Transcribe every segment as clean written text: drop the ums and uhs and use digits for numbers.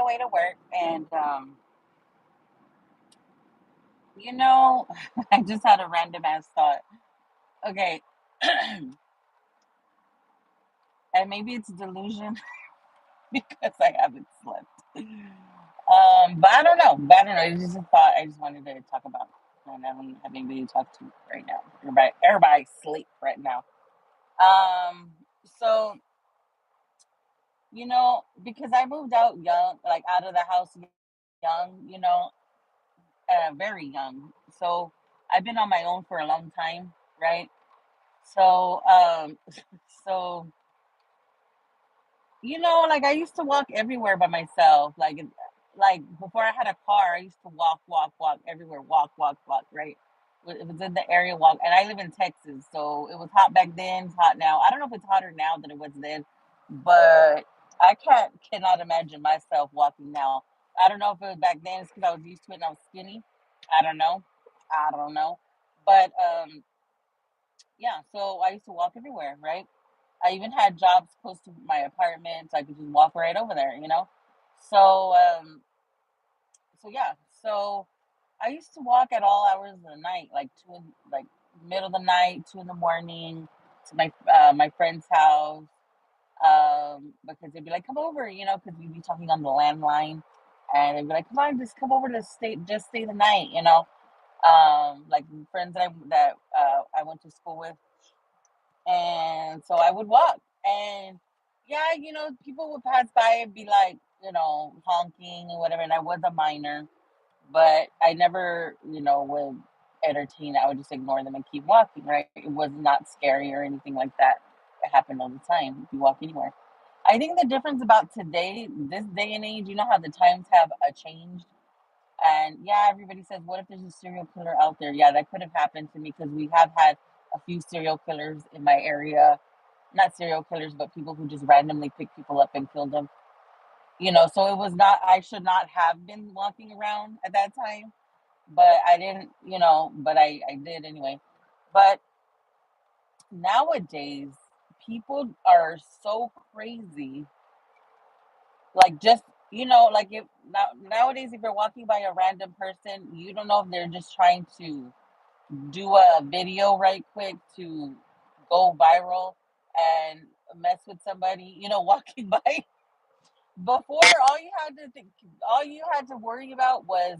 way to work, and you know, I just had a random ass thought. Okay, and maybe it's delusion because I haven't slept. But I don't know. But I don't know. It's just a thought I just wanted to talk about, and I don't have anybody to talk to right now. Everybody sleep right now. So because I moved out young, like out of the house young, very young. So I've been on my own for a long time, right? So, so like I used to walk everywhere by myself. Like before I had a car, I used to walk, walk, walk everywhere, walk, walk, walk. Right? It was in the area walk, and I live in Texas, so it was hot back then. It's hot now. I don't know if it's hotter now than it was then, but cannot imagine myself walking now. I don't know if it was back then. It's because I was used to it and I was skinny. I don't know. I don't know. But yeah. So I used to walk everywhere, right? I even had jobs close to my apartment, so I could just walk right over there. So, so yeah, so I used to walk at all hours of the night, like middle of the night, 2 in the morning, to my friend's house, because they'd be like, "Come over," because we'd be talking on the landline, and they'd be like, "Come on, just come over to stay the night." Like friends that I went to school with, and so I would walk. And yeah, people would pass by and be like, honking and whatever. And I was a minor, but I never, would entertain it. I would just ignore them and keep walking, right? It was not scary or anything like that. It happened all the time if you walk anywhere. I think the difference about today, this day and age, how the times have changed. And yeah, everybody says, what if there's a serial killer out there? Yeah, that could have happened to me because we have had a few serial killers in my area. Not serial killers, but people who just randomly pick people up and kill them. So it was not, I should not have been walking around at that time, but I didn't, but I did anyway. But nowadays, people are so crazy. Like, just, like nowadays, if you're walking by a random person, you don't know if they're just trying to do a video right quick to go viral and mess with somebody, walking by. Before, all you had to worry about was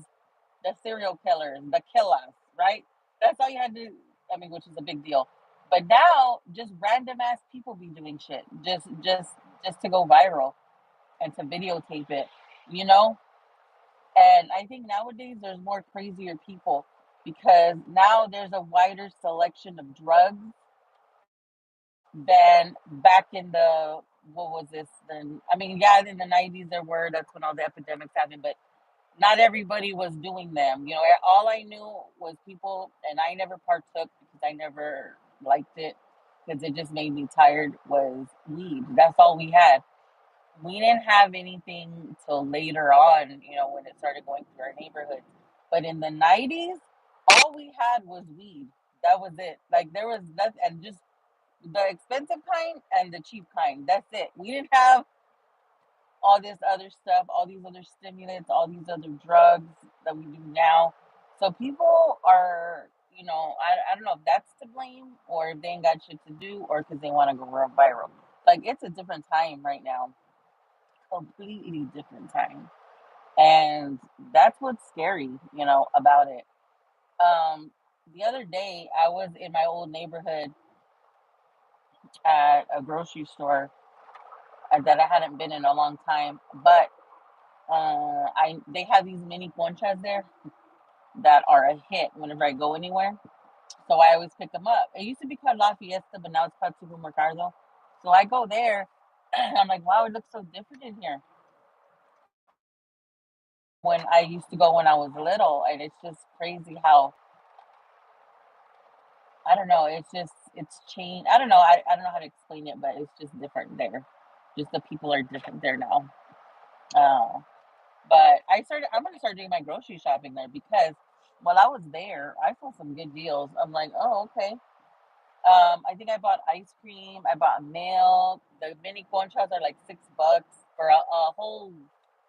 the serial killers, the killers, right? That's all you had to. I mean, which is a big deal. But now, just random ass people be doing shit, just to go viral and to videotape it, you know. And I think nowadays there's more crazier people because now there's a wider selection of drugs than back in the what was this then. I mean, yeah, in the 90s there were, that's when all the epidemics happened, but not everybody was doing them. All I knew was people, and I never partook because I never liked it because it just made me tired, was weed. That's all we had. We didn't have anything till later on, when it started going through our neighborhoods. But in the 90s, all we had was weed. That was it. Like, there was nothing, and just the expensive kind and the cheap kind. That's it. We didn't have all this other stuff, all these other stimulants, all these other drugs that we do now. So people are, I don't know if that's to blame or if they ain't got shit to do or because they want to go real viral. Like, it's a different time right now, completely different time. And that's what's scary, about it. Um, the other day, I was in my old neighborhood at a grocery store that I hadn't been in a long time, but I they have these mini conchas there that are a hit whenever I go anywhere. So I always pick them up. It used to be called La Fiesta, but now it's called Supermercado. So I go there. I'm like, wow, it looks so different in here. When I used to go when I was little, and it's just crazy how, I don't know. It's changed. I don't know. I don't know how to explain it, but it's just different there. Just the people are different there now. Uh, but I'm gonna start doing my grocery shopping there because while I was there, I saw some good deals. I'm like, oh, okay. I think I bought ice cream. I bought milk. The mini conchas are like $6 for a whole.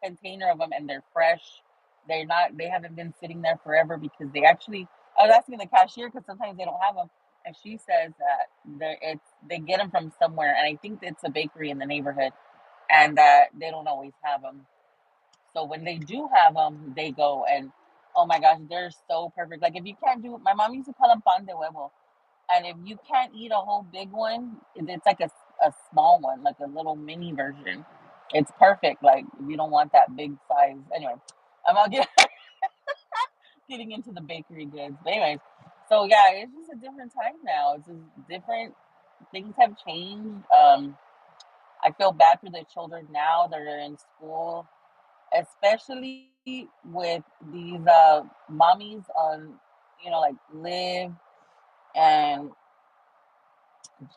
container of them, and they're fresh. They haven't been sitting there forever because they actually. I was asking the cashier because sometimes they don't have them, and she says that they get them from somewhere, and I think it's a bakery in the neighborhood, and that they don't always have them. So when they do have them, they go and oh my gosh, they're so perfect. Like if you can't do, my mom used to call them pan de huevo, and if you can't eat a whole big one, it's like a small one, like a little mini version. It's perfect. Like if you don't want that big size. Anyway, I'm not getting into the bakery goods. But anyways, so yeah, it's just a different time now. It's just different. Things have changed. I feel bad for the children now that are in school, especially with these mommies on, like Live and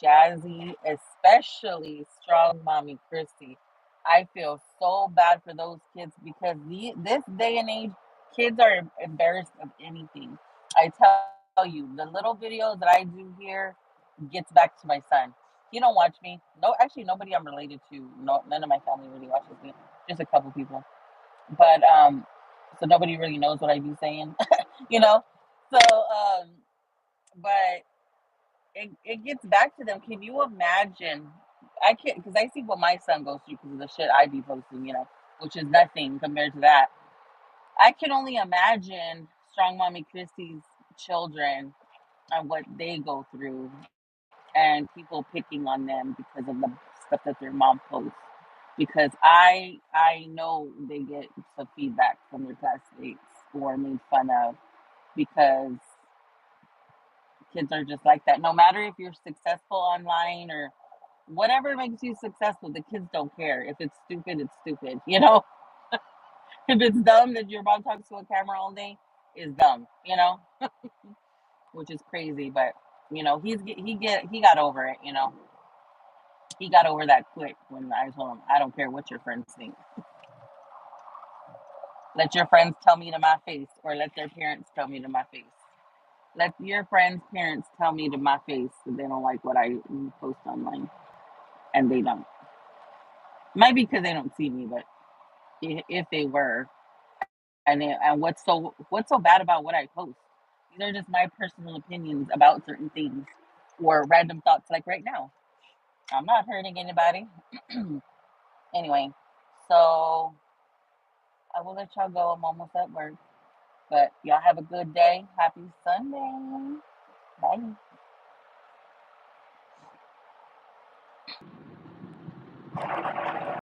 Jazzy, especially Strong Mommy Christy. I feel so bad for those kids because this day and age, kids are embarrassed of anything. I tell you, the little videos that I do here gets back to my son. He don't watch me. No, actually, nobody I'm related to. No, none of my family really watches me. Just a couple people. But so nobody really knows what I be saying, you know. So but it gets back to them. Can you imagine? I can't because I see what my son goes through because of the shit I be posting, which is nothing compared to that. I can only imagine Strong Mommy Christie's children and what they go through and people picking on them because of the stuff that their mom posts. Because I know they get some feedback from their classmates or made fun of because kids are just like that. No matter if you're successful online or whatever makes you successful, the kids don't care. If it's stupid, it's stupid. If it's dumb that your mom talks to a camera all day, is dumb. Which is crazy. But he got over it. He got over that quick when I told him, I don't care what your friends think. Let your friends tell me to my face, or let their parents tell me to my face. Let your friends' parents tell me to my face that they don't like what I post online, and they don't. Might be because they don't see me, but if they were, and what's so bad about what I post? These are just my personal opinions about certain things or random thoughts. Like right now, I'm not hurting anybody. Anyway, so I will let y'all go. I'm almost at work, but y'all have a good day. Happy Sunday. Bye.